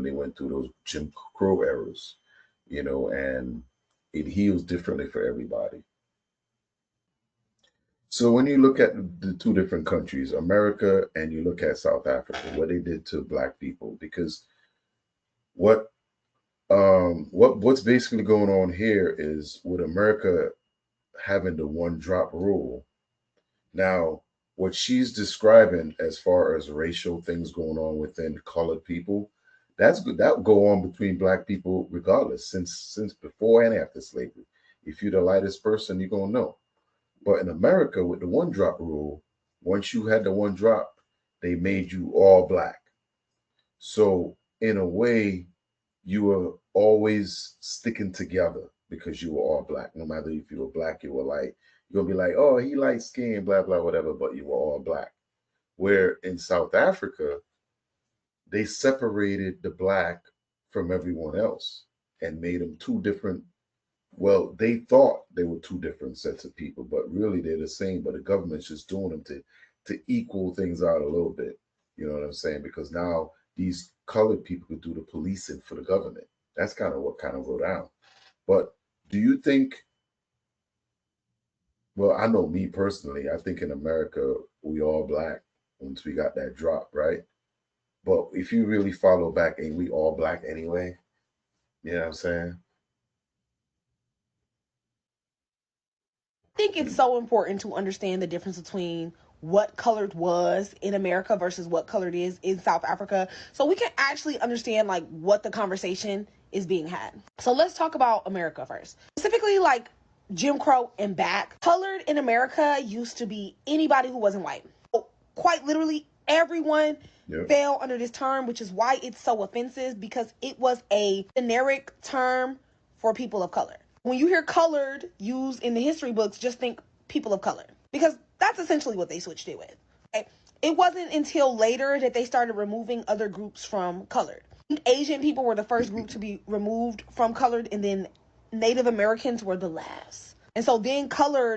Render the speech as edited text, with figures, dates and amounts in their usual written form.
they went through those Jim Crow eras, and it heals differently for everybody. So when you look at the two different countries, America and you look at South Africa, what they did to black people, because what what's basically going on here is with America having the one drop rule. Now, what she's describing as far as racial things going on within colored people, that's good. That go on between black people regardless, since before and after slavery. If you're the lightest person, you're gonna know. But in America, with the one drop rule, once you had the one drop, they made you all black. So in a way, you were always sticking together because you were all black. No matter if you were black, you were light. You're gonna be like, oh, he light skin, blah blah, whatever. But you were all black. Where in South Africa, they separated the black from everyone else and made them two different. Well, they thought they were two different sets of people, but really they're the same. But the government's just doing them to equal things out a little bit. You know what I'm saying? Because now these colored people could do the policing for the government. That's kind of go down. But do you think? Well, I know me personally. I think in America we all black once we got that drop, right? But if you really follow back, ain't we all black anyway? You know what I'm saying? Think it's so important to understand the difference between what colored was in America versus what colored is in South Africa, so we can actually understand like what the conversation is being had. So let's talk about America first. Specifically like Jim Crow and back. Colored in America used to be anybody who wasn't white. So, quite literally everyone Yep. fell under this term, which is why it's so offensive because it was a generic term for people of color. When you hear colored used in the history books, just think people of color because that's essentially what they switched it with. Okay? It wasn't until later that they started removing other groups from colored. Asian people were the first group to be removed from colored, and then Native Americans were the last. And so then colored